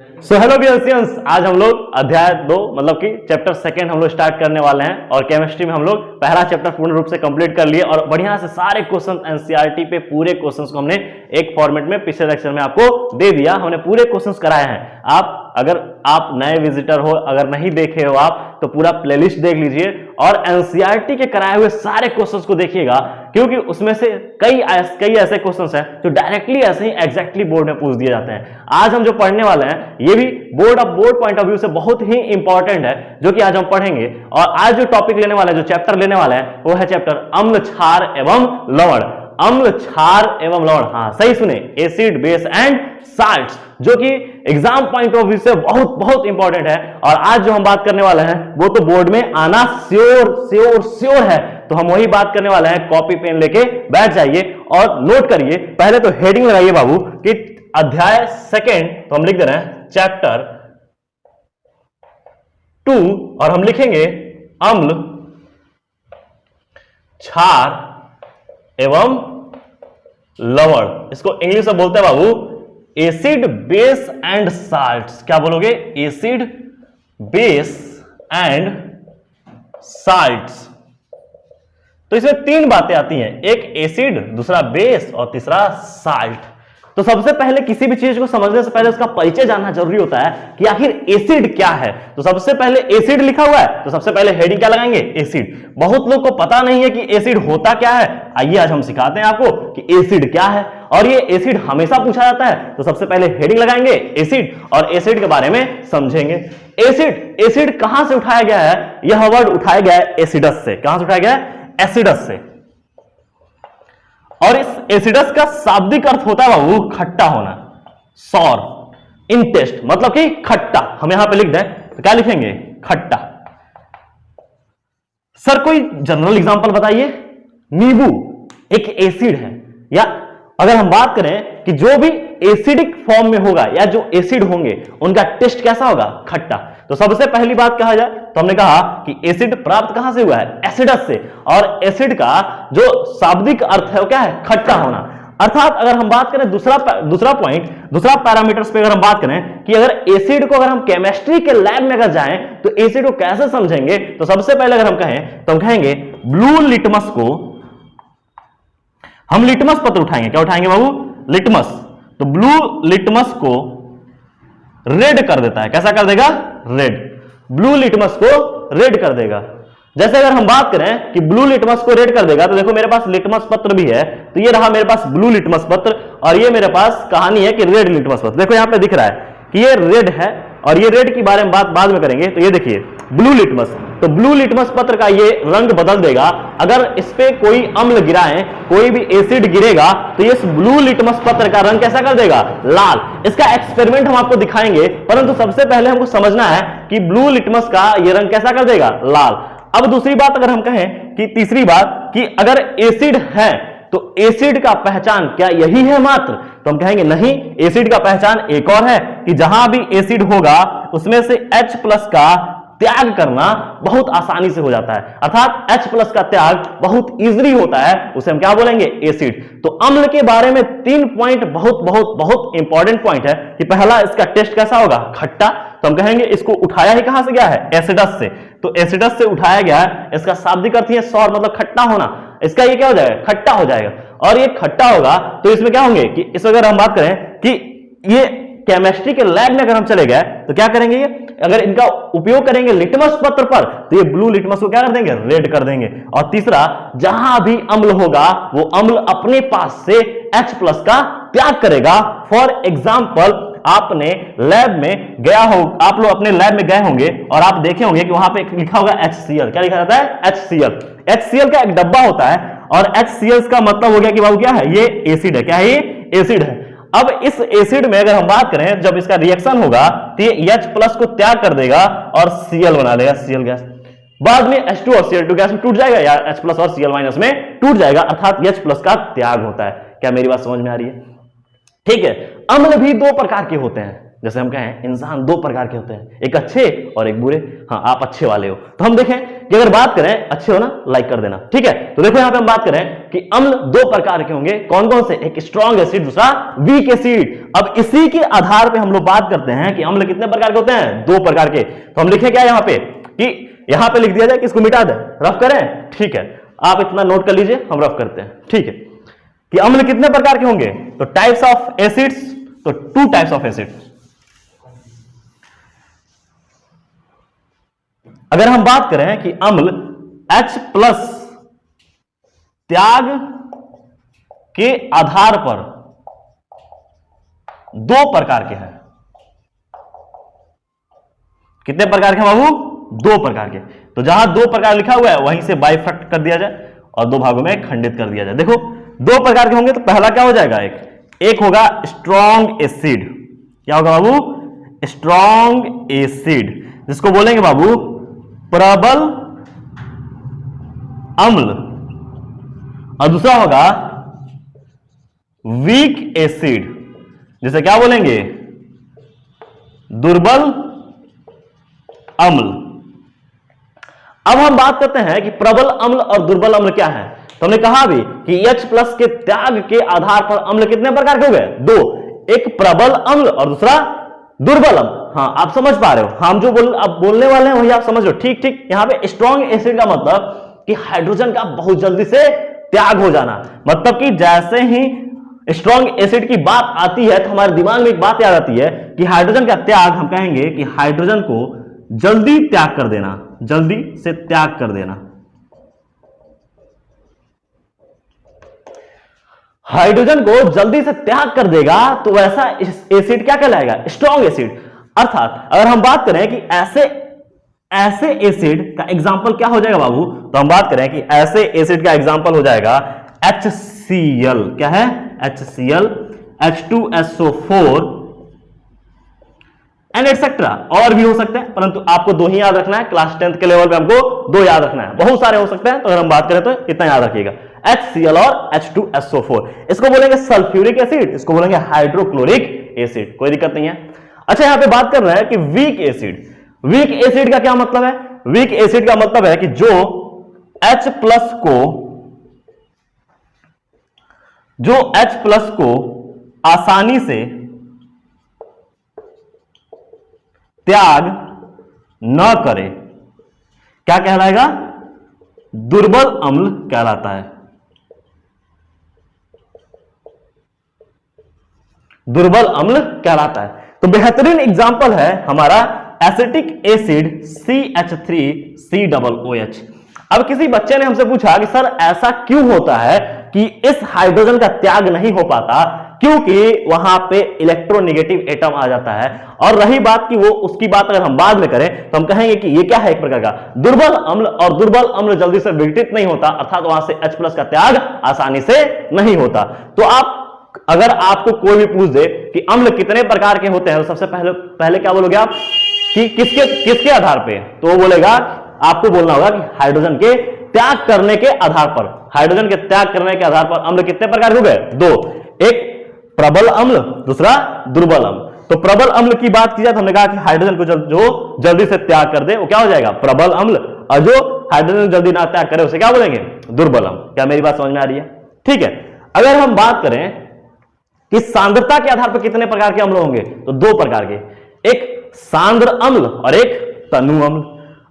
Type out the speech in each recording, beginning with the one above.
So hello बियर्सियंस, आज हम लोग अध्याय 2 मतलब कि चैप्टर सेकंड हम लोग स्टार्ट करने वाले हैं। और केमिस्ट्री में हम लोग पहला चैप्टर पूर्ण रूप से कंप्लीट कर लिए और बढ़िया से सारे क्वेश्चन एनसीईआरटी पे पूरे क्वेश्चंस को हमने एक फॉर्मेट में पिछले लेक्चर में आपको दे दिया। हमने पूरे क्वेश्चंस कराए हैं। अगर आप नए विजिटर हो, अगर नहीं देखे हो आप, तो पूरा प्लेलिस्ट देख लीजिए और एनसीईआरटी के कराए हुए सारे क्वेश्चंस को देखिएगा, क्योंकि उसमें से कई ऐसे क्वेश्चंस हैं जो डायरेक्टली ऐसे ही एग्जैक्टली बोर्ड में पूछ दिए जाते हैं। आज हम जो पढ़ने वाले हैं ये भी बोर्ड पॉइंट ऑफ व्यू से बहुत ही इंपॉर्टेंट है, जो कि आज हम पढ़ेंगे। और आज जो टॉपिक लेने वाला है, जो चैप्टर लेने वाला है, वो है चैप्टर अम्ल, क्षार एवं लवण। अम्ल, क्षार एवं लवण, हाँ सही सुने, एसिड, बेस एंड साल्ट्स, जो कि एग्जाम पॉइंट ऑफ व्यू से बहुत बहुत इंपॉर्टेंट है। और आज जो हम बात करने वाले हैं वो तो बोर्ड में आना श्योर है। तो हम वही बात करने वाले हैं। कॉपी पेन लेके बैठ जाइए और नोट करिए। पहले तो हेडिंग लगाइए बाबू कि अध्याय सेकेंड, तो हम लिख दे रहे हैं चैप्टर 2 और हम लिखेंगे अम्ल, क्षार एवं लवण। इसको इंग्लिश में बोलते हैं बाबू एसिड, बेस एंड साल्ट्स। क्या बोलोगे? Acid, base and salts. तो इसमें तीन बातें आती हैं, एक एसिड, दूसरा बेस और तीसरा साल्ट। तो सबसे पहले किसी भी चीज को समझने से पहले उसका परिचय जानना जरूरी होता है कि आखिर एसिड क्या है। तो सबसे पहले एसिड लिखा हुआ है, तो सबसे पहले हेडिंग क्या लगाएंगे? एसिड। बहुत लोग को पता नहीं है कि एसिड होता क्या है। आइए आज हम सिखाते हैं आपको कि एसिड क्या है। और ये एसिड हमेशा पूछा जाता है, तो सबसे पहले हेडिंग लगाएंगे एसिड और एसिड के बारे में समझेंगे। एसिड कहां से उठाया गया है? यह वर्ड उठाया गया है एसिडस से। कहां से उठाया गया है? एसिडस से। और इस एसिडस का शाब्दिक अर्थ होता है बाबू खट्टा होना, सॉर, इन टेस्ट, मतलब कि खट्टा। हम यहां पे लिख दें तो क्या लिखेंगे? खट्टा। सर कोई जनरल एग्जांपल बताइए। नींबू एक एसिड है, या अगर हम बात करें कि जो भी एसिडिक फॉर्म में होगा या जो एसिड होंगे उनका टेस्ट कैसा होगा? खट्टा। तो सबसे पहली बात कहा जाए तो हमने कहा कि एसिड प्राप्त कहां से हुआ है? एसिडस से। और एसिड का जो शाब्दिक अर्थ है वो क्या है? खट्टा होना। अर्थात अगर हम बात करें दूसरा पैरामीटर्स पे अगर हम बात करें कि अगर एसिड को, अगर हम केमिस्ट्री के लैब में अगर जाएं तो एसिड को कैसे समझेंगे, तो सबसे पहले अगर हम कहें तो हम कहेंगे ब्लू लिटमस को, हम लिटमस पत्र उठाएंगे। क्या उठाएंगे बाबू? लिटमस। तो ब्लू लिटमस को रेड कर देता है। कैसा कर देगा? रेड। ब्लू लिटमस को रेड कर देगा। जैसे अगर हम बात करें कि ब्लू लिटमस को रेड कर देगा, तो देखो मेरे पास लिटमस पत्र भी है, तो ये रहा मेरे पास ब्लू लिटमस पत्र, और ये मेरे पास कहानी है कि रेड लिटमस पत्र। देखो यहां पे दिख रहा है कि ये रेड है, और ये रेड की बारे में बात बाद में करेंगे। तो ये देखिए ब्लू लिटमस, तो ब्लू लिटमस पत्र का ये रंग बदल देगा। अगर इस पे कोई अम्ल गिराएं, कोई भी एसिड गिरेगा, तो ये ब्लू लिटमस पत्र का रंग कैसा कर देगा? लाल। इसका एक्सपेरिमेंट हम आपको दिखाएंगे, परंतु सबसे पहले हमको समझना है कि ब्लू लिटमस का ये रंग कैसा कर देगा? लाल। अब दूसरी बात अगर हम कहें कि तीसरी बात कि अगर एसिड है तो एसिड का पहचान क्या यही है मात्र? तो हम कहेंगे नहीं, एसिड का पहचान एक और है कि जहां भी एसिड होगा उसमें से H+ का त्याग करना बहुत आसानी से हो जाता है। अर्थात H+ का त्याग बहुत इजीली होता है, उसे हम क्या बोलेंगे? एसिड। तो अम्ल के बारे में 3 पॉइंट बहुत बहुत बहुत इंपॉर्टेंट पॉइंट है कि पहला, इसका टेस्ट कैसा होगा? खट्टा। तो हम कहेंगे इसको उठाया ही कहां से गया है? एसिडस से। तो एसिडस से उठाया गया है, इसका शाब्दिक अर्थ है सौर, मतलब खट्टा होना। इसका ये क्या हो जाएगा? खट्टा हो जाएगा। और ये खट्टा होगा तो इसमें क्या होंगे कि इस अगर हम बात करें कि ये केमिस्ट्री के लैब में अगर हम चले गए तो क्या करेंगे? ये अगर इनका उपयोग करेंगे लिटमस पत्र पर, तो ये ब्लू लिटमस को क्या कर देंगे? रेड कर देंगे। और तीसरा, जहां भी अम्ल होगा वो अम्ल अपने पास से H+ का त्याग करेगा। फॉर एग्जाम्पल, आपने लैब में गया हो, आप लोग अपने लैब में गए होंगे और आप देखे होंगे कि वहां पे लिखा होगा HCl। क्या लिखा जाता है? HCl। HCl का एक डब्बा होता है, और HCl का मतलब हो गया कि बाबू क्या है? ये एसिड है। क्या है? ये एसिड है। अब इस एसिड में अगर हम बात करें, जब इसका रिएक्शन होगा तो ये H+ को त्याग कर देगा और Cl बना लेगा, Cl गैस। बाद में H2 और Cl2 गैस में टूट जाएगा, या H+ और Cl- में टूट जाएगा, अर्थात H+ का त्याग होता है। क्या मेरी बात समझ में आ रही है? ठीक है। अम्ल भी 2 प्रकार के होते हैं, जैसे हम कहें इंसान दो प्रकार के होते हैं, एक अच्छे और एक बुरे। हाँ, आप अच्छे वाले हो। तो हम देखें कि अगर बात करें, अच्छे हो ना, लाइक कर देना, ठीक है। तो देखो यहां पे हम बात करें कि अम्ल दो प्रकार के होंगे, कौन कौन से, एक स्ट्रॉन्ग एसिड, दूसरा वीक एसिड। अब इसी के आधार पे हम लोग बात करते हैं कि अम्ल कितने प्रकार के होते हैं, दो प्रकार के। तो हम लिखें क्या यहां पे कि यहां पे लिख दिया जाए कि इसको मिटा दें, रफ करें, ठीक है। आप इतना नोट कर लीजिए, हम रफ करते हैं, ठीक है। कि अम्ल कितने प्रकार के होंगे, तो टाइप्स ऑफ एसिड्स, तो टू टाइप्स ऑफ एसिड्स। अगर हम बात करें कि अम्ल H+ त्याग के आधार पर दो प्रकार के हैं। कितने प्रकार के बाबू, दो प्रकार के। तो जहां दो प्रकार लिखा हुआ है वहीं से बाइफैक्ट कर दिया जाए और दो भागों में खंडित कर दिया जाए। देखो दो प्रकार के होंगे तो पहला क्या हो जाएगा, एक होगा स्ट्रॉन्ग एसिड। क्या होगा बाबू, स्ट्रॉन्ग एसिड, जिसको बोलेंगे बाबू प्रबल अम्ल। और दूसरा होगा वीक एसिड, जिसे क्या बोलेंगे, दुर्बल अम्ल। अब हम बात करते हैं कि प्रबल अम्ल और दुर्बल अम्ल क्या है। तो हमने कहा भी कि H+ के त्याग के आधार पर अम्ल कितने प्रकार के हो गए, दो, एक प्रबल अम्ल और दूसरा दुर्बल अम्ल। हाँ, आप समझ पा रहे हो, हम जो अब बोलने वाले हैं वही आप समझ रहे हो, ठीक ठीक। यहां पे स्ट्रॉन्ग एसिड का मतलब कि हाइड्रोजन का बहुत जल्दी से त्याग हो जाना। मतलब कि जैसे ही स्ट्रॉन्ग एसिड की बात आती है तो हमारे दिमाग में एक बात याद आती है कि हाइड्रोजन का त्याग, हम कहेंगे कि हाइड्रोजन को जल्दी त्याग कर देना, जल्दी से त्याग कर देना। हाइड्रोजन को जल्दी से त्याग कर देगा तो वैसा एसिड क्या कहलाएगा, स्ट्रॉन्ग एसिड। अर्थात अगर हम बात करें कि ऐसे एसिड का एग्जांपल क्या हो जाएगा बाबू, तो हम बात करें कि ऐसे एसिड का एग्जांपल हो जाएगा HCl। क्या है, HCl, H2SO4 एंड एटसेट्रा। और भी हो सकते हैं, परंतु आपको दो ही याद रखना है। क्लास 10th के लेवल पे हमको दो याद रखना है, बहुत सारे हो सकते हैं, तो अगर हम बात करें तो इतना याद रखिएगा, HCl और H2SO4। इसको बोलेंगे सल्फ्यूरिक एसिड, इसको बोलेंगे हाइड्रोक्लोरिक एसिड, कोई दिक्कत नहीं है। अच्छा, यहां पे बात कर रहे हैं कि वीक एसिड। वीक एसिड का क्या मतलब है, वीक एसिड का मतलब है कि जो H+ को आसानी से त्याग न करे, क्या कहलाएगा, दुर्बल अम्ल कहलाता है। दुर्बल अम्ल कहलाता है। तो बेहतरीन एग्जांपल है हमारा एसिटिक एसिड CH3COOH। अब किसी बच्चे ने हमसे पूछा कि सर ऐसा क्यों होता है कि इस हाइड्रोजन का त्याग नहीं हो पाता, क्योंकि वहां पे इलेक्ट्रोनेगेटिव एटम आ जाता है। और रही बात कि वो उसकी बात अगर हम बाद में करें तो हम कहेंगे कि ये क्या है, एक प्रकार का दुर्बल अम्ल, और दुर्बल अम्ल जल्दी से विघटित नहीं होता, अर्थात वहां से H+ का त्याग आसानी से नहीं होता। तो आप अगर आपको कोई भी पूछ दे कि अम्ल कितने प्रकार के होते हैं, तो सबसे पहले क्या बोलोगे आप कि किसके आधार पे, तो वो बोलेगा, आपको बोलना होगा कि हाइड्रोजन के त्याग करने के आधार पर। हाइड्रोजन के त्याग करने के आधार पर अम्ल कितने प्रकार के हो गए, दो, एक प्रबल अम्ल, दूसरा दुर्बल अम्ल। तो प्रबल अम्ल की बात की जाए तो हमने कहा कि हाइड्रोजन को जो जल्दी से त्याग कर दे वो क्या हो जाएगा, प्रबल अम्ल, और जो हाइड्रोजन जल्दी ना त्याग करे उसे क्या बोलेंगे, दुर्बल अम्ल। क्या मेरी बात समझ में आ रही है, ठीक है। अगर हम बात करें कि सांद्रता के आधार पर कितने प्रकार के अम्ल होंगे, तो दो प्रकार के, एक सांद्र अम्ल और एक तनु अम्ल।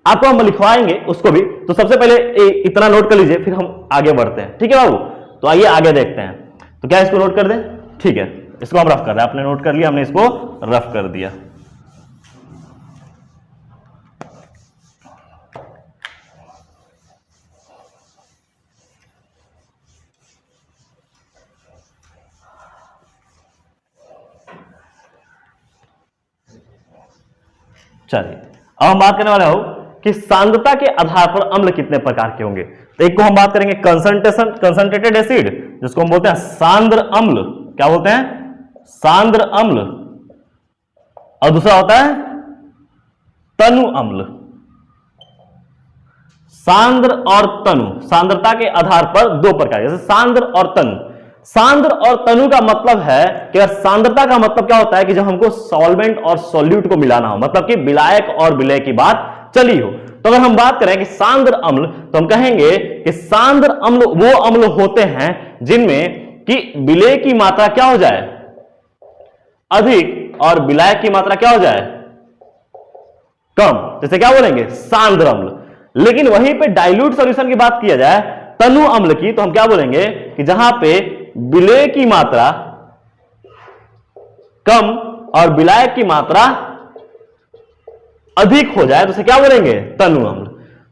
आपको हम लिखवाएंगे उसको भी, तो सबसे पहले इतना नोट कर लीजिए, फिर हम आगे बढ़ते हैं, ठीक है बाबू। तो आइए आगे देखते हैं। तो क्या इसको नोट कर दें, ठीक है, इसको हम रफ कर रहे हैं, आपने नोट कर लिया, हमने इसको रफ कर दिया। चलिए अब हम बात करने वाले हो कि सांद्रता के आधार पर अम्ल कितने प्रकार के होंगे। तो एक को हम बात करेंगे कंसंट्रेटेड एसिड, जिसको हम बोलते हैं सांद्र अम्ल। क्या बोलते हैं, सांद्र अम्ल। और दूसरा होता है तनु अम्ल। सांद्र और तनु, सांद्रता के आधार पर दो प्रकार, जैसे सांद्र और तनु। सांद्र और तनु का मतलब है कि अगर सांद्रता का मतलब क्या होता है कि जब हमको सॉल्वेंट और सॉल्यूट को मिलाना हो, मतलब कि विलायक और विलय की बात चली हो। तो अगर हम बात करें कि सांद्र अम्ल, तो हम कहेंगे कि सांद्र अम्ल वो अम्ल होते हैं जिनमें कि विलय की मात्रा क्या हो जाए, अधिक, और विलायक की मात्रा क्या हो जाए, कम। जैसे क्या बोलेंगे, सांद्र अम्ल। लेकिन वहीं पे डाइल्यूट सॉल्यूशन की बात किया जाए तनु अम्ल की, तो हम क्या बोलेंगे कि जहां पे विलय की मात्रा कम और विलायक की मात्रा अधिक हो जाए तो उसे क्या बोलेंगे, तनु अम्ल।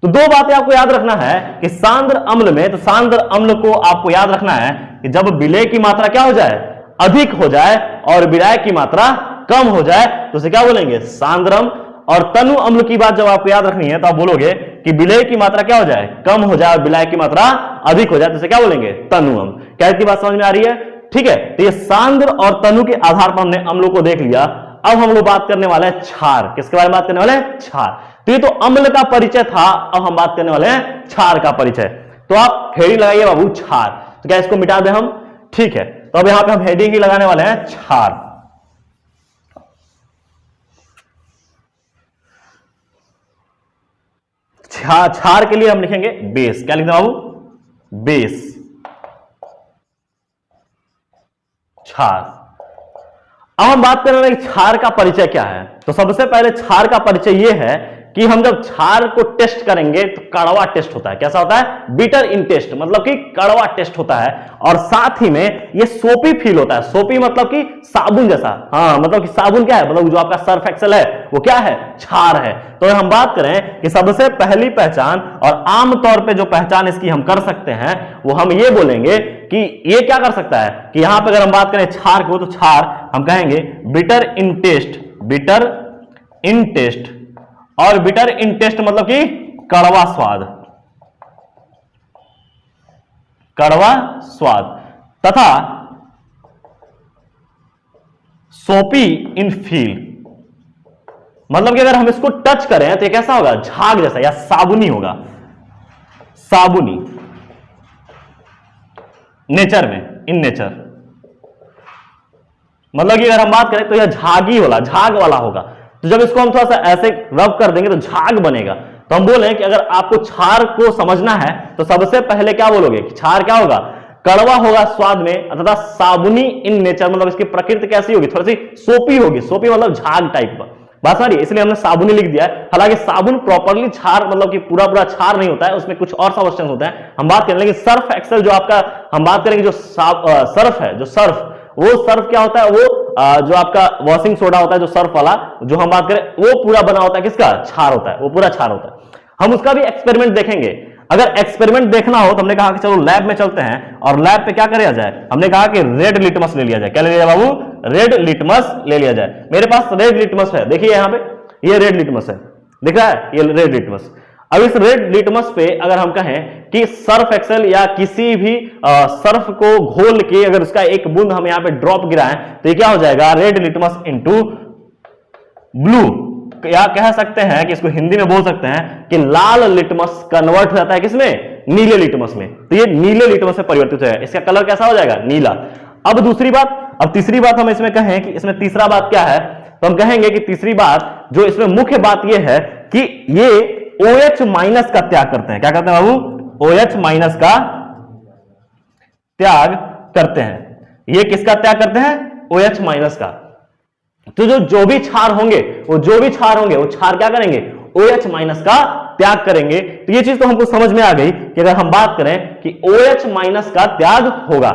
तो दो बातें आपको याद रखना है कि सांद्र अम्ल में, तो सांद्र अम्ल को आपको याद रखना है कि जब विलय की मात्रा क्या हो जाए, अधिक हो जाए, और विलायक की मात्रा कम हो जाए तो उसे क्या बोलेंगे, सांद्रम। और तनु अम्ल की बात जब आपको याद रखनी है तो आप बोलोगे कि विलय की मात्रा क्या हो जाए, कम हो जाए, और विलायक की मात्रा अधिक हो जाए तो उसे क्या बोलेंगे, तनु अम्ल। क्या इसकी बात समझ में आ रही है? ठीक है, तो ये सांद्र और तनु के आधार पर हमने अम्लों को देख लिया। अब हम लोग बात करने वाले हैं क्षार। किसके बारे में बात करने वाले हैं? क्षार। तो ये तो अम्ल का परिचय था, अब हम बात करने वाले हैं क्षार का परिचय। तो आप हेडिंग लगाइए बाबू, क्षार। तो क्या इसको मिटा दें हम? ठीक है, तो अब यहां पे हम हेडिंग ही लगाने वाले हैं, क्षार। क्षार के लिए हम लिखेंगे बेस। क्या लिखते हैं बाबू? बेस, क्षार। अब हम बात कर रहे हैं कि क्षार का परिचय क्या है। तो सबसे पहले क्षार का परिचय यह है कि हम जब क्षार को टेस्ट करेंगे तो कड़वा टेस्ट होता है। कैसा होता है? बिटर इन टेस्ट, मतलब कि कड़वा टेस्ट होता है। और साथ ही में ये सोपी फील होता है। सोपी मतलब कि साबुन जैसा। हाँ, मतलब कि साबुन क्या है, मतलब जो आपका सर्फ एक्सेल है वो क्या है, क्षार है। तो हम बात करें कि सबसे पहली पहचान और आमतौर पर जो पहचान इसकी हम कर सकते हैं वो हम ये बोलेंगे कि ये क्या कर सकता है कि यहां पर अगर हम बात करें क्षार को, तो क्षार हम कहेंगे bitter in taste. Bitter in taste, और बिटर इन टेस्ट मतलब कि कड़वा स्वाद, कड़वा स्वाद, तथा सोपी इन फील, मतलब कि अगर हम इसको टच करें तो ये कैसा होगा, झाग जैसा या साबुनी होगा, साबुनी नेचर में, इन नेचर। मतलब कि अगर हम बात करें तो यह झागी वाला, झाग वाला होगा। तो जब इसको हम थोड़ा सा ऐसे रब कर देंगे तो झाग बनेगा। तो हम बोले कि अगर आपको क्षार को समझना है तो सबसे पहले क्या बोलोगे, क्षार क्या होगा, कड़वा होगा स्वाद में, तथा साबुनी इन नेचर, मतलब इसकी प्रकृति कैसी होगी, थोड़ी सी सोपी होगी। सोपी मतलब झाग टाइप का, बात समझ रही है? इसलिए हमने साबुनी लिख दिया है। हालांकि साबुन प्रॉपरली क्षार, मतलब कि पूरा पूरा क्षार नहीं होता है, उसमें कुछ और सब्सटेंस होते हैं, हम बात करें। लेकिन सर्फ एक्सेल जो आपका हम बात करेंगे, जो सर्फ है, जो सर्फ, वो सर्फ क्या होता है, वो जो आपका वॉशिंग सोडा होता है, जो सर्फ वाला जो हम बात करें, वो पूरा बना होता है किसका, क्षार होता है, वो पूरा क्षार होता है। हम उसका भी एक्सपेरिमेंट देखेंगे। अगर एक्सपेरिमेंट देखना हो तो हमने कहा कि चलो लैब में चलते हैं, और लैब पे क्या किया जाए, हमने कहा कि रेड लिटमस ले लिया जाए। क्या ले लिया जाए बाबू? रेड लिटमस ले लिया जाए। मेरे पास रेड लिटमस है, देखिए यहां पे ये रेड लिटमस है, दिख रहा है, ये रेड लिटमस। अब इस रेड लिटमस पे अगर हम कहें कि सर्फ एक्सेल या किसी भी सर्फ को घोल के अगर उसका एक बूंद हम यहां पे ड्रॉप गिराएं तो ये क्या हो जाएगा, रेड लिटमस इनटू ब्लू। या कह सकते हैं कि इसको हिंदी में बोल सकते हैं कि लाल लिटमस कन्वर्ट हो जाता है किसमें, नीले लिटमस में। तो ये नीले लिटमस में परिवर्तित है, इसका कलर कैसा हो जाएगा, नीला। अब दूसरी बात, अब तीसरी बात हम इसमें कहें कि इसमें तीसरा बात क्या है, तो हम कहेंगे कि तीसरी बात जो इसमें मुख्य बात यह है कि ये OH माइनस का त्याग करते हैं। क्या करते हैं बाबू? OH माइनस का त्याग करते हैं। ये किसका त्याग करते हैं? OH माइनस का। तो जो भी क्षार होंगे वो क्षार क्या करेंगे, OH माइनस का त्याग करेंगे। तो ये चीज तो हमको समझ में आ गई कि अगर हम बात करें कि OH माइनस का त्याग होगा।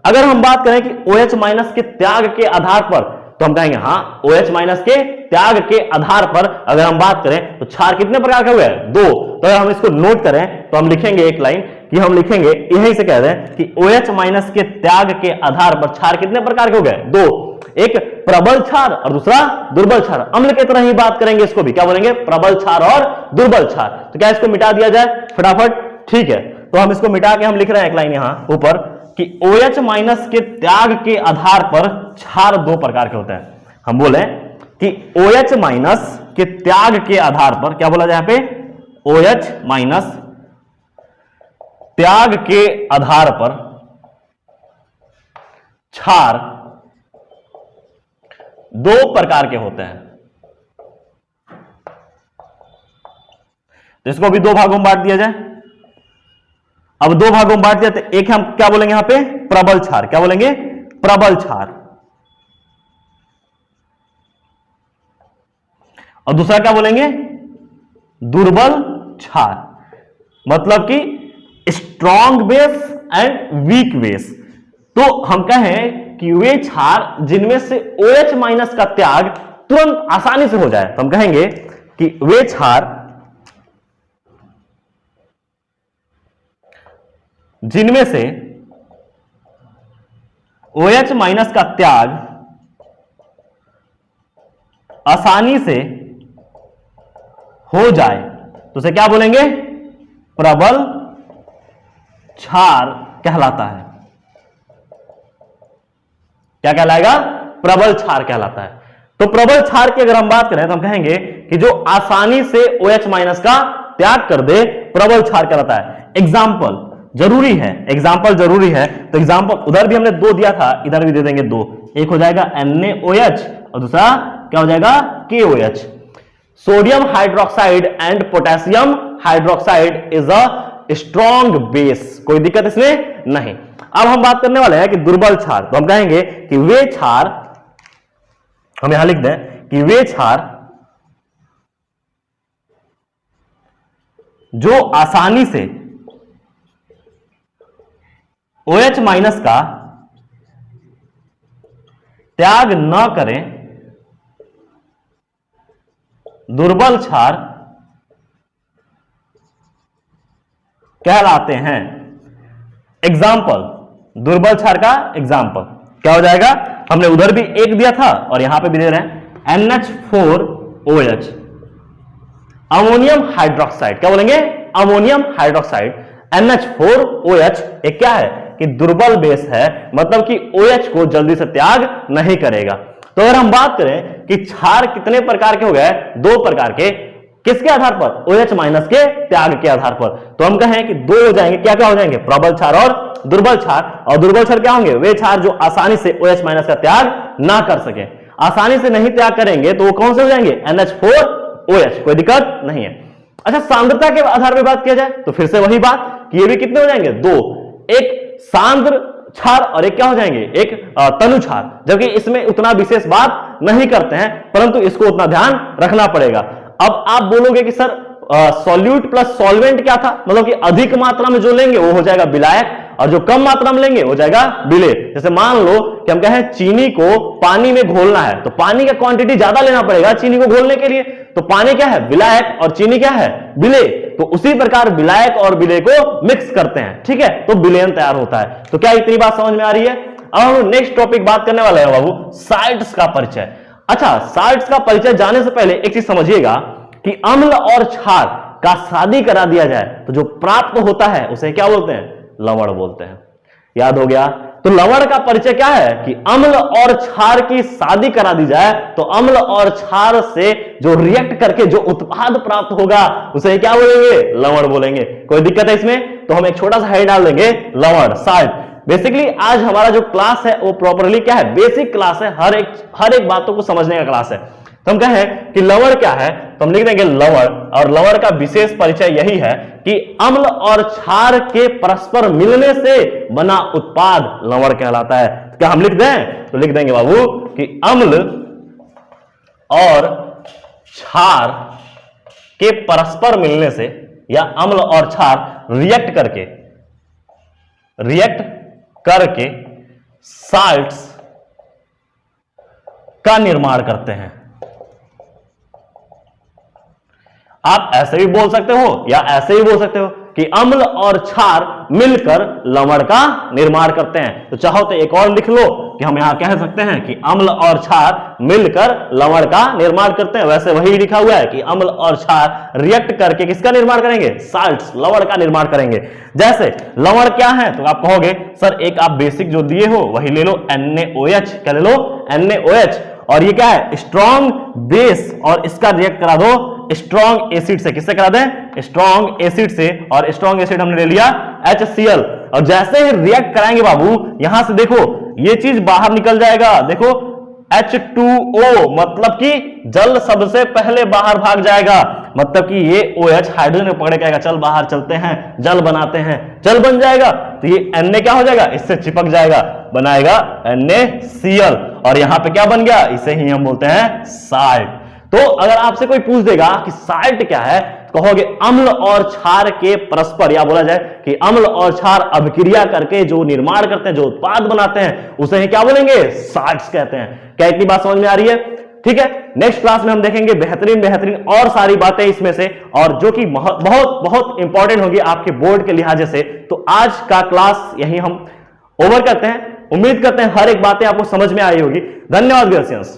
अगर हम बात करें कि OH माइनस के त्याग के आधार पर, तो हम कहेंगे हाँ, OH माइनस के त्याग के आधार पर अगर हम बात करें तो क्षार कितने प्रकार के हुए हैं, 2। तो अगर हम इसको नोट करें तो हम लिखेंगे एक लाइन कि हम लिखेंगे, यहीं से कह रहे हैं कि OH माइनस के त्याग के आधार पर क्षार कितने प्रकार के हो गए, 2। एक प्रबल क्षार और दूसरा दुर्बल क्षार। अम्ल की तरह ही बात करेंगे, इसको भी क्या बोलेंगे, प्रबल क्षार और दुर्बल क्षार। तो क्या इसको मिटा दिया जाए फटाफट? ठीक है, तो हम इसको मिटा के हम लिख रहे हैं एक लाइन यहां ऊपर कि OH माइनस के त्याग के आधार पर क्षार 2 प्रकार के होते हैं। हम बोले कि OH माइनस के त्याग के आधार पर, क्या बोला जाए यहां पे, OH माइनस त्याग के आधार पर क्षार दो प्रकार के होते हैं। तो इसको भी दो भागों में बांट दिया जाए। अब दो भागों में बांट दिया तो एक हम क्या बोलेंगे यहां पे, प्रबल क्षार। क्या बोलेंगे, प्रबल क्षार। और दूसरा क्या बोलेंगे, दुर्बल क्षार। मतलब कि strong base and weak base. तो हम कहें कि वे क्षार जिनमें से OH माइनस का त्याग तुरंत आसानी से हो जाए, तो हम कहेंगे कि वे क्षार जिनमें से OH माइनस का त्याग आसानी से हो जाए तो उसे क्या बोलेंगे, प्रबल क्षार कहलाता है। क्या कहलाएगा, प्रबल क्षार कहलाता है। तो प्रबल क्षार की अगर हम बात करें तो हम कहेंगे कि जो आसानी से OH माइनस का त्याग कर दे, प्रबल क्षार कहलाता है। एग्जाम्पल जरूरी है, एग्जाम्पल जरूरी है। तो एग्जाम्पल उधर भी हमने दो दिया था, इधर भी दे देंगे दो। एक हो जाएगा NaOH और दूसरा क्या हो जाएगा, KOH। Sodium hydroxide and potassium hydroxide is a strong base. कोई दिक्कत इसमें नहीं। अब हम बात करने वाले हैं कि दुर्बल क्षार। तो हम कहेंगे कि वे क्षार, हम यहां लिख दें कि वे क्षार जो आसानी से OH माइनस का त्याग न करें, दुर्बल क्षार कहलाते हैं। एग्जाम्पल, दुर्बल क्षार का एग्जाम्पल क्या हो जाएगा, हमने उधर भी एक दिया था और यहां पे भी दे रहे हैं NH4OH, अमोनियम हाइड्रोक्साइड। क्या बोलेंगे, अमोनियम हाइड्रोक्साइड। NH4OH एक क्या है कि दुर्बल बेस है, मतलब कि OH को जल्दी से त्याग नहीं करेगा। तो अगर हम बात करें कि क्षार कितने प्रकार के हो गए, दो प्रकार के। किसके आधार पर, OH माइनस के त्याग के आधार पर। तो हम कहें कि दो हो जाएंगे, क्या क्या हो जाएंगे, प्रबल क्षार और दुर्बल क्षार। और दुर्बल क्षार क्या होंगे, वे क्षार जो आसानी से OH माइनस का त्याग ना कर सके। आसानी से नहीं त्याग करेंगे तो वो कौन से हो जाएंगे, NH4OH। कोई दिक्कत नहीं है। अच्छा, सांद्रता के आधार पर बात किया जाए तो फिर से वही बात कि ये भी कितने हो जाएंगे, दो। एक सांद्र क्षार और एक क्या हो जाएंगे, एक तनु क्षार। जबकि इसमें उतना विशेष बात नहीं करते हैं, परंतु इसको उतना ध्यान रखना पड़ेगा। अब आप बोलोगे कि सर सॉल्यूट प्लस सॉल्वेंट क्या था, मतलब कि अधिक मात्रा में जो लेंगे वो हो जाएगा विलायक और जो कम मात्रा में लेंगे हो जाएगा विलेय। जैसे मान लो कि हम कहें चीनी को पानी में घोलना है, तो पानी का क्वांटिटी ज्यादा लेना पड़ेगा चीनी को घोलने के लिए। तो पानी क्या है, विलायक, और चीनी क्या है, विलेय। तो उसी प्रकार विलायक और विलेय को मिक्स करते हैं, ठीक है, तो विलयन तैयार होता है। तो क्या इतनी बात समझ में आ रही है। अब हम नेक्स्ट टॉपिक बात करने वाले हैं बाबू, साल्ट्स का परिचय। अच्छा, साल्ट्स का परिचय जाने से पहले एक चीज समझिएगा कि अम्ल और क्षार का शादी करा दिया जाए तो जो प्राप्त होता है उसे क्या बोलते हैं, लवण बोलते हैं। याद हो गया। तो लवण का परिचय क्या है कि अम्ल और क्षार की शादी करा दी जाए तो अम्ल और क्षार से जो रिएक्ट करके जो उत्पाद प्राप्त होगा उसे क्या बोलेंगे, लवण बोलेंगे। कोई दिक्कत है इसमें। तो हम एक छोटा सा हेड डाल देंगे, लवण, साल्ट। बेसिकली आज हमारा जो क्लास है वो प्रॉपरली क्या है, बेसिक क्लास है, हर एक बातों को समझने का क्लास है। तो हम कहें कि लवण क्या है, तो हम लिख देंगे लवण। और लवण का विशेष परिचय यही है कि अम्ल और क्षार के परस्पर मिलने से बना उत्पाद लवण कहलाता है। तो क्या हम लिख दें, तो लिख देंगे बाबू कि अम्ल और क्षार के परस्पर मिलने से, या अम्ल और क्षार रिएक्ट करके साल्ट्स का निर्माण करते हैं। आप ऐसे भी बोल सकते हो या ऐसे ही बोल सकते हो कि अम्ल और क्षार मिलकर लवण का निर्माण करते हैं। तो चाहो तो एक और लिख लो कि हम यहां कह सकते हैं कि अम्ल और क्षार मिलकर लवण का निर्माण करते हैं। वैसे वही लिखा हुआ है कि अम्ल और क्षार रिएक्ट करके किसका निर्माण करेंगे, साल्ट्स, लवण का निर्माण करेंगे। जैसे लवण क्या है, तो आप कहोगे सर एक आप बेसिक जो दिए हो वही ले लो, NaOH। क्या ले लो, NaOH। और ये क्या है, स्ट्रॉन्ग बेस, और इसका रिएक्ट करा दो स्ट्रॉन्ग एसिड से। किससे करा दें, स्ट्रॉन्ग एसिड से, और स्ट्रॉन्ग एसिड हमने ले लिया HCl। और जैसे ही रिएक्ट कराएंगे बाबू, यहां से देखो ये चीज बाहर निकल जाएगा, देखो H2O, मतलब कि जल सबसे पहले बाहर भाग जाएगा, मतलब कि ये OH हाइड्रोजन पकड़ के आएगा, चल बाहर चलते हैं, जल बनाते हैं, जल बन जाएगा, तो ये Na क्या हो जाएगा, इससे चिपक जाएगा, बनाएगा NaCl, और यहां पे क्या बन गया, इसे ही हम बोलते हैं साल्ट। तो अगर आपसे कोई पूछ देगा कि साल्ट क्या है, कहोगे अम्ल और क्षार के परस्पर, या बोला जाए कि अम्ल और क्षार अभिक्रिया करके जो निर्माण करते हैं, जो उत्पाद बनाते हैं, उसे ही क्या बोलेंगे, साल्ट्स कहते हैं। क्या इतनी बात समझ में आ रही है? ठीक है, नेक्स्ट क्लास में हम देखेंगे बेहतरीन और सारी बातें इसमें से, और जो कि बहुत बहुत इंपॉर्टेंट होगी आपके बोर्ड के लिहाजे से। तो आज का क्लास यही हम ओवर करते हैं। उम्मीद करते हैं हर एक बातें आपको समझ में आई होगी। धन्यवाद गर्सियंस।